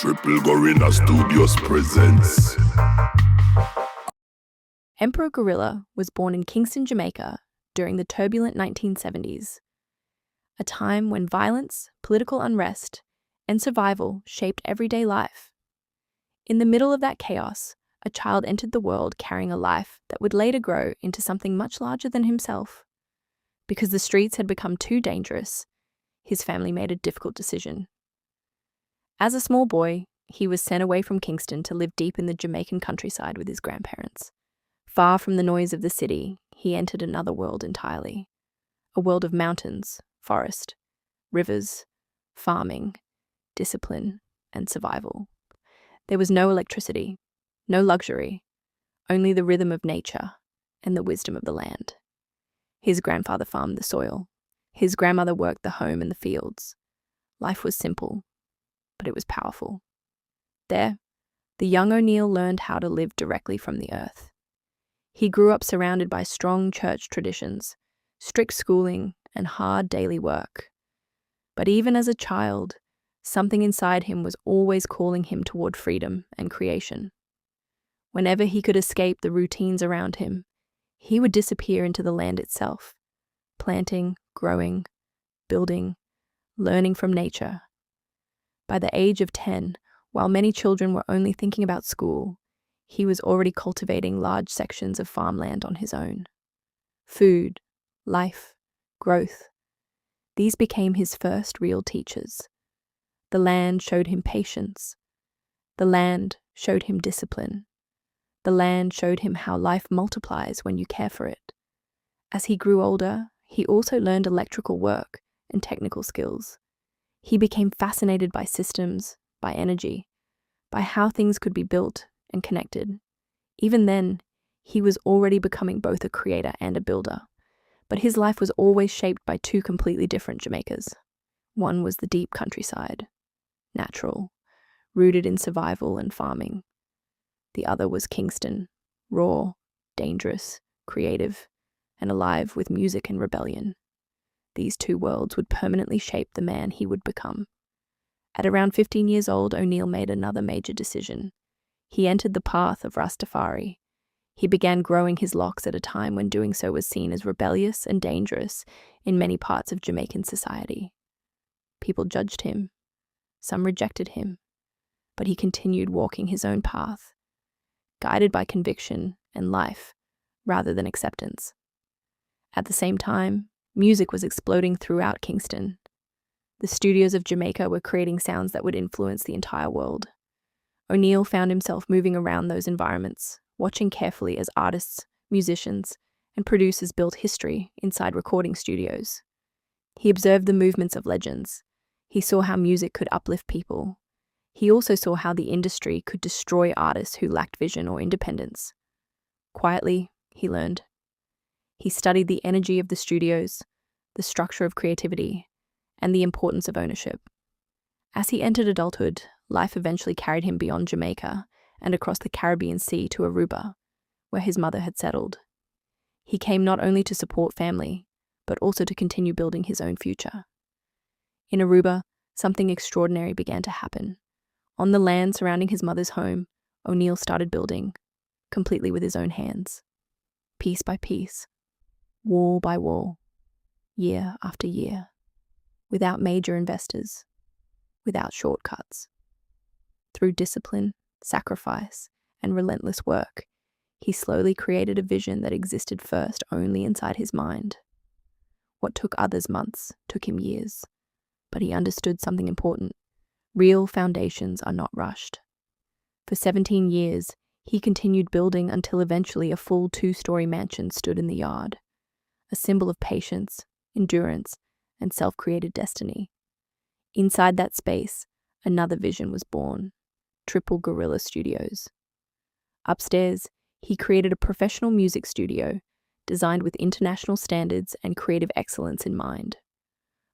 Triple Gorilla Studios presents. Emperor Gorilla was born in Kingston, Jamaica during the turbulent 1970s, a time when violence, political unrest, and survival shaped everyday life. In the middle of that chaos, a child entered the world carrying a life that would later grow into something much larger than himself. Because the streets had become too dangerous, his family made a difficult decision. As a small boy, he was sent away from Kingston to live deep in the Jamaican countryside with his grandparents. Far from the noise of the city, he entered another world entirely. A world of mountains, forest, rivers, farming, discipline, and survival. There was no electricity, no luxury, only the rhythm of nature and the wisdom of the land. His grandfather farmed the soil. His grandmother worked the home and the fields. Life was simple, but it was powerful. There, the young O'Neill learned how to live directly from the earth. He grew up surrounded by strong church traditions, strict schooling, and hard daily work. But even as a child, something inside him was always calling him toward freedom and creation. Whenever he could escape the routines around him, he would disappear into the land itself, planting, growing, building, learning from nature. By the age of 10, while many children were only thinking about school, he was already cultivating large sections of farmland on his own. Food, life, growth. These became his first real teachers. The land showed him patience. The land showed him discipline. The land showed him how life multiplies when you care for it. As he grew older, he also learned electrical work and technical skills. He became fascinated by systems, by energy, by how things could be built and connected. Even then, he was already becoming both a creator and a builder. But his life was always shaped by two completely different Jamaicas. One was the deep countryside, natural, rooted in survival and farming. The other was Kingston, raw, dangerous, creative, and alive with music and rebellion. These two worlds would permanently shape the man he would become. At around 15 years old, O'Neill made another major decision. He entered the path of Rastafari. He began growing his locks at a time when doing so was seen as rebellious and dangerous in many parts of Jamaican society. People judged him. Some rejected him. But he continued walking his own path, guided by conviction and life rather than acceptance. At the same time, music was exploding throughout Kingston. The studios of Jamaica were creating sounds that would influence the entire world. O'Neill found himself moving around those environments, watching carefully as artists, musicians, and producers built history inside recording studios. He observed the movements of legends. He saw how music could uplift people. He also saw how the industry could destroy artists who lacked vision or independence. Quietly, he learned. He studied the energy of the studios, the structure of creativity, and the importance of ownership. As he entered adulthood, life eventually carried him beyond Jamaica and across the Caribbean Sea to Aruba, where his mother had settled. He came not only to support family, but also to continue building his own future. In Aruba, something extraordinary began to happen. On the land surrounding his mother's home, O'Neill started building, completely with his own hands. Piece by piece, wall by wall, year after year, without major investors, without shortcuts. Through discipline, sacrifice, and relentless work, he slowly created a vision that existed first only inside his mind. What took others months took him years, but he understood something important. Real foundations are not rushed. For 17 years, he continued building until eventually a full 2-story mansion stood in the yard, a symbol of patience, endurance, and self-created destiny. Inside that space, another vision was born: Triple Gorilla Studios. Upstairs, he created a professional music studio designed with international standards and creative excellence in mind.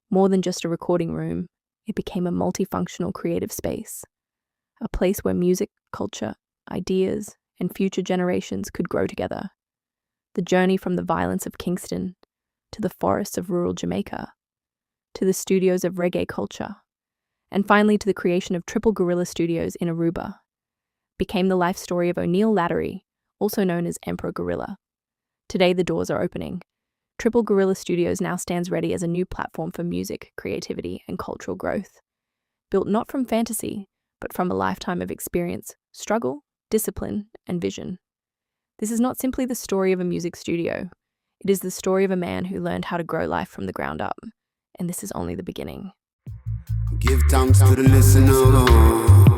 More than just a recording room, it became a multifunctional creative space, a place where music, culture, ideas, and future generations could grow together. The journey from the violence of Kingston to the forests of rural Jamaica, to the studios of reggae culture, and finally to the creation of Triple Gorilla Studios in Aruba, became the life story of O'Neil Lattery, also known as Emperor Gorilla. Today the doors are opening. Triple Gorilla Studios now stands ready as a new platform for music, creativity, and cultural growth. Built not from fantasy, but from a lifetime of experience, struggle, discipline, and vision. This is not simply the story of a music studio. It is the story of a man who learned how to grow life from the ground up. And this is only the beginning. Give thanks to the listener.